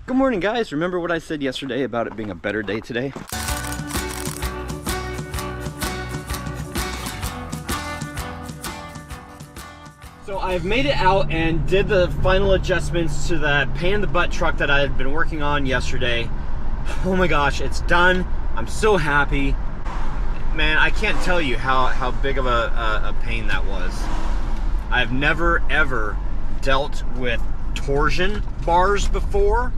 Good morning, guys. Remember what I said yesterday about it being a better day today? So I've made it out and did the final adjustments to that pain in the butt truck that I had been working on yesterday. Oh my gosh, it's done. I'm so happy. Man, I can't tell you how big of a pain that was. I've never ever dealt with torsion bars before.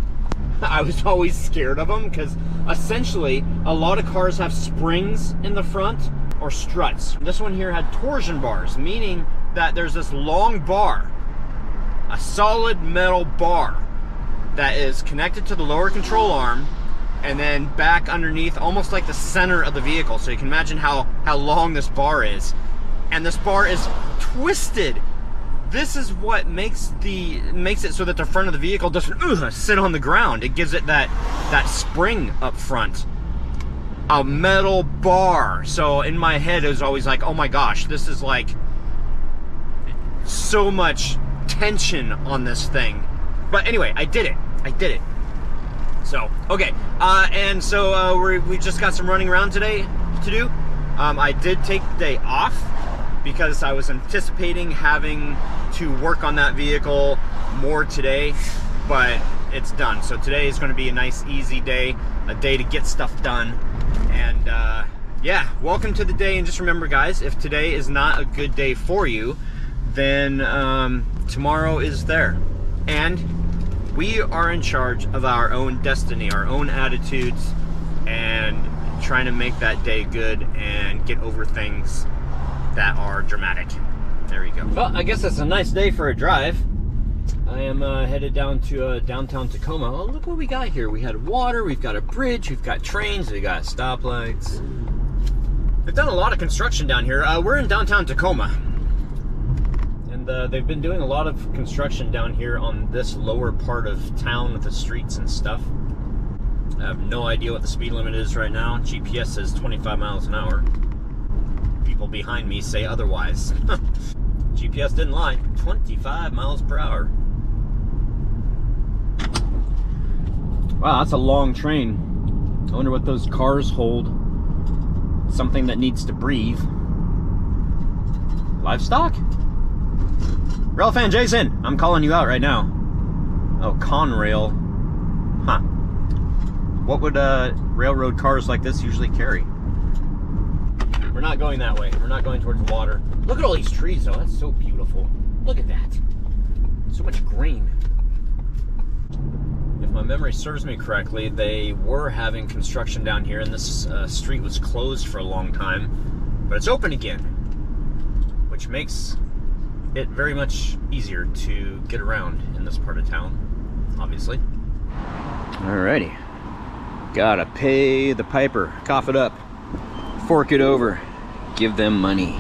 I was always scared of them because essentially a lot of cars have springs in the front or struts. This one here had torsion bars, meaning that there's this long bar, a solid metal bar that is connected to the lower control arm and then back underneath, almost like the center of the vehicle. So you can imagine how long this bar is. And this bar is twisted. This is what makes it so that the front of the vehicle doesn't sit on the ground. It gives it that spring up front. A metal bar. So in my head it was always like, oh my gosh, this is like so much tension on this thing. But anyway, I did it. So, okay, and so we just got some running around today to do. I did take the day off because I was anticipating having to work on that vehicle more today, but it's done. So today is going to be a nice, easy day, a day to get stuff done. And yeah, welcome to the day. And just remember, guys, if today is not a good day for you, then tomorrow is there. And we are in charge of our own destiny, our own attitudes, and trying to make that day good and get over things that are dramatic. There you go. Well, I guess it's a nice day for a drive. I am headed down to downtown Tacoma. Oh, look what we got here. We had water, we've got a bridge, we've got trains, we got stoplights. They've done a lot of construction down here. We're in downtown Tacoma. They've been doing a lot of construction down here on this lower part of town with the streets and stuff. I have no idea what the speed limit is right now. GPS says 25 miles an hour. People behind me say otherwise. GPS didn't lie. 25 miles per hour. Wow, that's a long train. I wonder what those cars hold. Something that needs to breathe. Livestock? Rail fan Jason, I'm calling you out right now. Oh, Conrail. Huh. What would railroad cars like this usually carry? We're not going that way. We're not going towards the water. Look at all these trees, though. That's so beautiful. Look at that. So much green. If my memory serves me correctly, they were having construction down here, and this street was closed for a long time, but it's open again, which makes it very much easier to get around in this part of town, obviously. Alrighty. Gotta pay the piper. Cough it up. Fork it over. Give them money.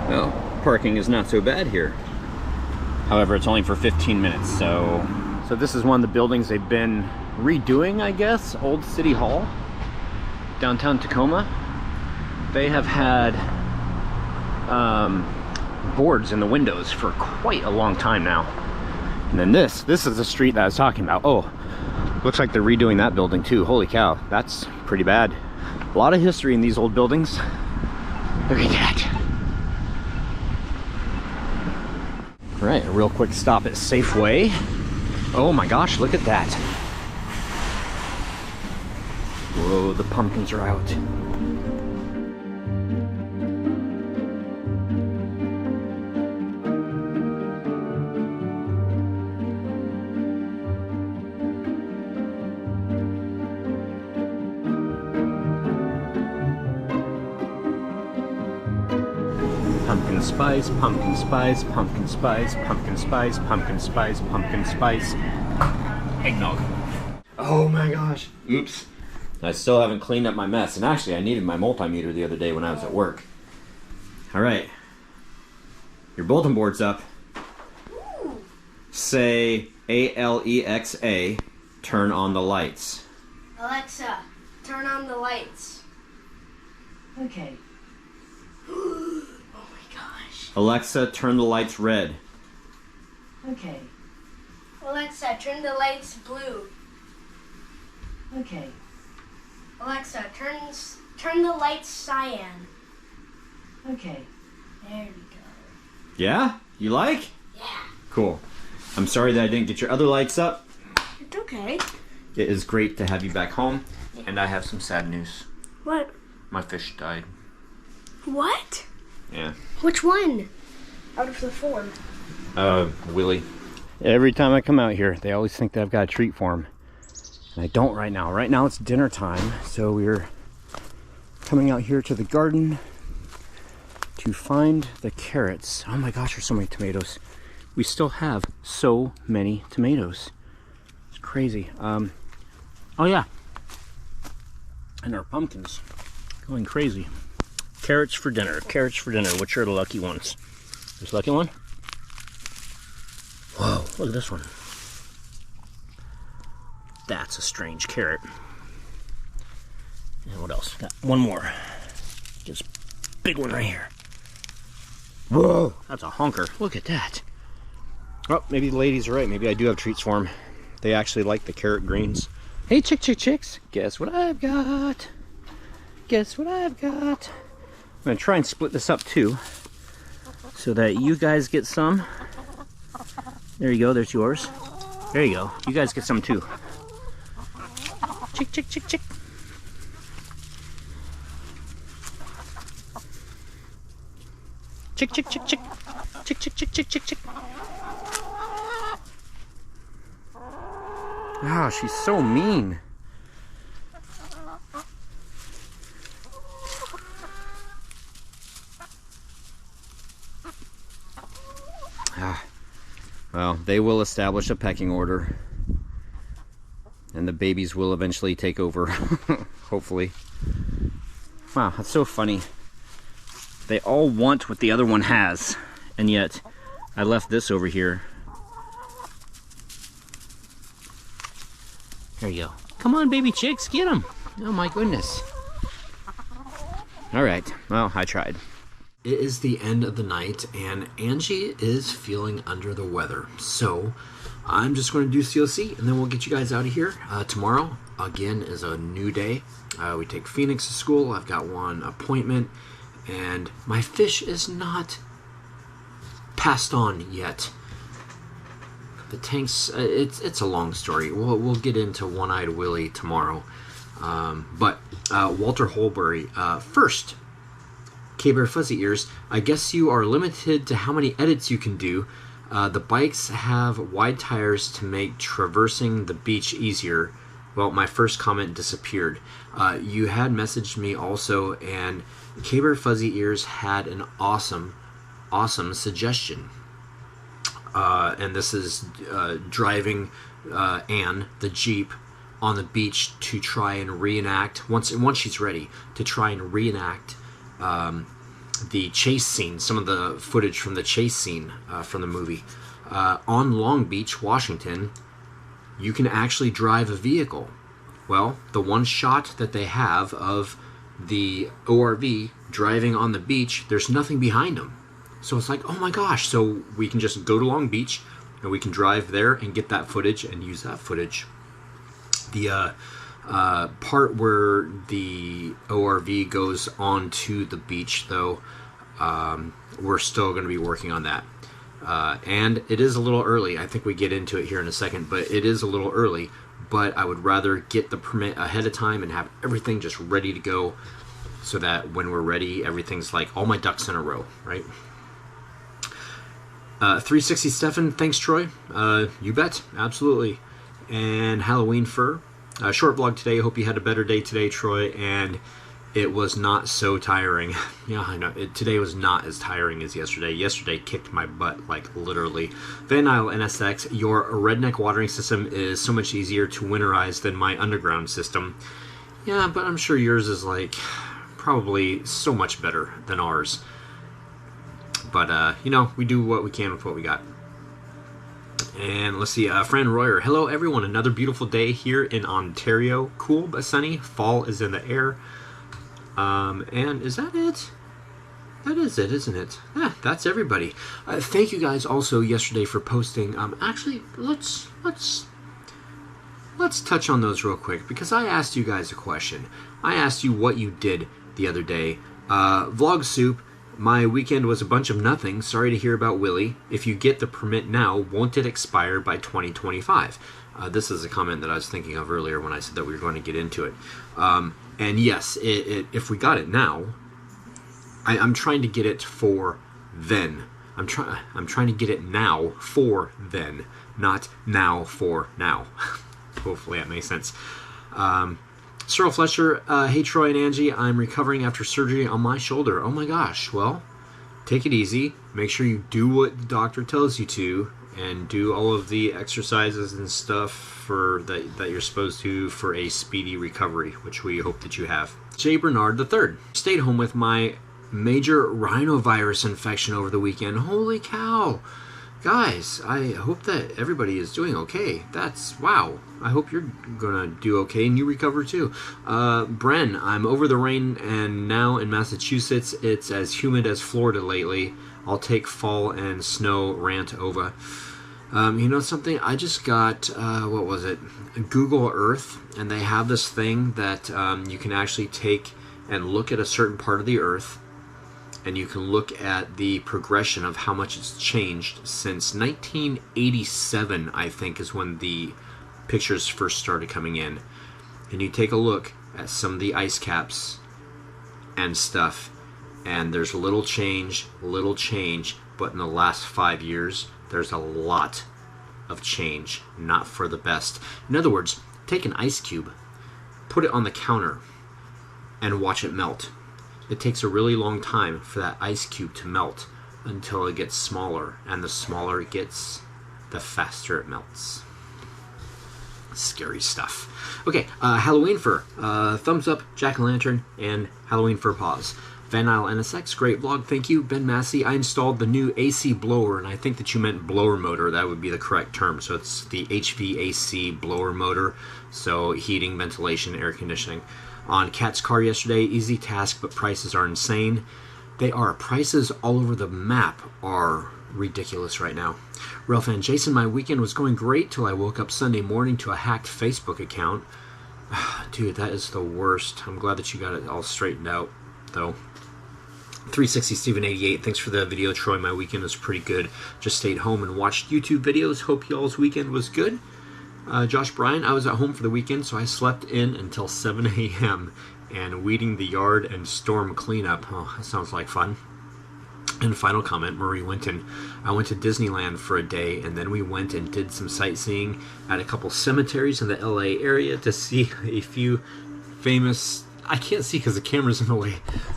Well, parking is not so bad here. However, it's only for 15 minutes, so this is one of the buildings they've been redoing, I guess. Old City Hall, downtown Tacoma. They have had boards in the windows for quite a long time now. And then this is the street that I was talking about. Oh, looks like they're redoing that building too. Holy cow, that's pretty bad. A lot of history in these old buildings. Look at that. All right, a real quick stop at Safeway. Oh my gosh, look at that. Whoa, the pumpkins are out. Pumpkin spice, pumpkin spice, pumpkin spice, pumpkin spice, pumpkin spice, pumpkin spice. Eggnog. Oh my gosh. Oops. I still haven't cleaned up my mess. And actually, I needed my multimeter the other day when I was at work. All right. Your bulletin board's up. Say Alexa, turn on the lights. Alexa, turn on the lights. Okay. Alexa, turn the lights red. Okay. Alexa, turn the lights blue. Okay. Alexa, turn the lights cyan. Okay. There we go. Yeah? You like? Yeah. Cool. I'm sorry that I didn't get your other lights up. It's okay. It is great to have you back home, and I have some sad news. What? My fish died. What? Yeah. Which one? Out of the 4. Willie. Every time I come out here, they always think that I've got a treat for him. And I don't right now. Right now it's dinner time, so we're coming out here to the garden to find the carrots. Oh my gosh, there's so many tomatoes. We still have so many tomatoes. It's crazy. Oh yeah. And our pumpkins. Going crazy. Carrots for dinner. Carrots for dinner. Which are the lucky ones? This lucky one? Whoa, look at this one. That's a strange carrot. And what else? Got one more. Just big one right here. Whoa, that's a honker. Look at that. Oh, maybe the ladies are right. Maybe I do have treats for them. They actually like the carrot greens. Hey, chicks. Guess what I've got? Guess what I've got? I'm gonna try and split this up too, so that you guys get some. There you go, there's yours. There you go, you guys get some too. Chick. Chick. Ah, she's so mean. Well, they will establish a pecking order, and the babies will eventually take over, hopefully. Wow, that's so funny. They all want what the other one has, and yet I left this over here. There you go. Come on, baby chicks, get them. Oh my goodness. All right, well, I tried. It is the end of the night, and Angie is feeling under the weather. So I'm just going to do COC, and then we'll get you guys out of here. Tomorrow, again, is a new day. We take Phoenix to school. I've got one appointment, and my fish is not passed on yet. The tanks, it's a long story. We'll get into One-Eyed Willie tomorrow. But Walter Holbury, first, K-Bear Fuzzy Ears, I guess you are limited to how many edits you can do. The bikes have wide tires to make traversing the beach easier. Well, my first comment disappeared. You had messaged me also, and K-Bear Fuzzy Ears had an awesome suggestion. And this is driving Anne, the Jeep, on the beach to try and reenact, once she's ready, to try and reenact the chase scene, some of the footage from the chase scene from the movie. On Long Beach, Washington, you can actually drive a vehicle. Well, the one shot that they have of the ORV driving on the beach, there's nothing behind them. So it's like, oh my gosh, so we can just go to Long Beach and we can drive there and get that footage and use that footage. The part where the ORV goes onto the beach, though, we're still going to be working on that. And it is a little early. I think we get into it here in a second, but it is a little early. But I would rather get the permit ahead of time and have everything just ready to go so that when we're ready, everything's like all my ducks in a row, right? 360 Stefan, thanks Troy. You bet, absolutely. And Halloween Fur. Short vlog today. Hope you had a better day today, Troy, and it was not so tiring. Yeah, I know. Today was not as tiring as yesterday. Yesterday kicked my butt, like literally. Van Isle NSX, your redneck watering system is so much easier to winterize than my underground system. Yeah, but I'm sure yours is like probably so much better than ours. But, you know, we do what we can with what we got. And let's see, Fran Royer. Hello, everyone. Another beautiful day here in Ontario. Cool but sunny. Fall is in the air. And is that it? That is it, isn't it? Yeah, that's everybody. Thank you guys also yesterday for posting. Actually, let's let's touch on those real quick, because I asked you guys a question. I asked you what you did the other day. Vlog Soup, my weekend was a bunch of nothing. Sorry to hear about Willie. If you get the permit now, won't it expire by 2025? This is a comment that I was thinking of earlier when I said that we were going to get into it. And yes, if we got it now, I'm trying to get it for then. I'm trying to get it now for then, not now for now. Hopefully that makes sense. Cyril Fletcher, hey Troy and Angie, I'm recovering after surgery on my shoulder. Oh my gosh, well, take it easy. Make sure you do what the doctor tells you to, and do all of the exercises and stuff that you're supposed to for a speedy recovery, which we hope that you have. Jay Bernard III, stayed home with my major rhinovirus infection over the weekend. Holy cow. Guys, I hope that everybody is doing okay. That's, wow. I hope you're gonna do okay and you recover too. Bren, I'm over the rain and now in Massachusetts it's as humid as Florida lately. I'll take fall and snow rant over. You know something? I just got, what was it? Google Earth, and they have this thing that you can actually take and look at a certain part of the Earth, and you can look at the progression of how much it's changed since 1987, I think, is when the pictures first started coming in. And you take a look at some of the ice caps and stuff, and there's little change, but in the last 5 years, there's a lot of change, not for the best. In other words, take an ice cube, put it on the counter, and watch it melt. It takes a really long time for that ice cube to melt until it gets smaller, and the smaller it gets, the faster it melts. Scary stuff. Okay, Halloween fur. Thumbs up, jack-o'-lantern, and Halloween fur paws. Van Isle NSX, great vlog, thank you. Ben Massey, I installed the new AC blower, and I think that you meant blower motor. That would be the correct term. So it's the HVAC blower motor, so heating, ventilation, air conditioning. On Cat's car yesterday, easy task, but prices are insane. They are. Prices all over the map are ridiculous right now. Ralph and Jason, my weekend was going great till I woke up Sunday morning to a hacked Facebook account. Dude, that is the worst. I'm glad that you got it all straightened out, though. 360 Steven 88, thanks for the video, Troy. My weekend was pretty good. Just stayed home and watched YouTube videos. Hope y'all's weekend was good. Josh Bryan, I was at home for the weekend, so I slept in until 7 a.m. and weeding the yard and storm cleanup. Oh, that sounds like fun. And final comment, Marie Winton. I went to Disneyland for a day, and then we went and did some sightseeing at a couple cemeteries in the LA area to see a few famous... I can't see because the camera's in the way.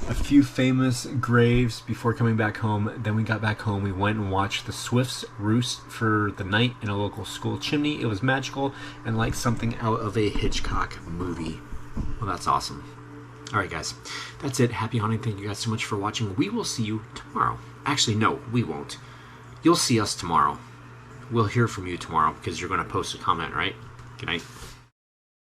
A few famous graves before coming back home. Then we got back home. We went and watched the Swifts roost for the night in a local school chimney. It was magical and like something out of a Hitchcock movie. Well, that's awesome. All right, guys. That's it. Happy hunting. Thank you guys so much for watching. We will see you tomorrow. Actually, no, we won't. You'll see us tomorrow. We'll hear from you tomorrow because you're going to post a comment, right? Good night.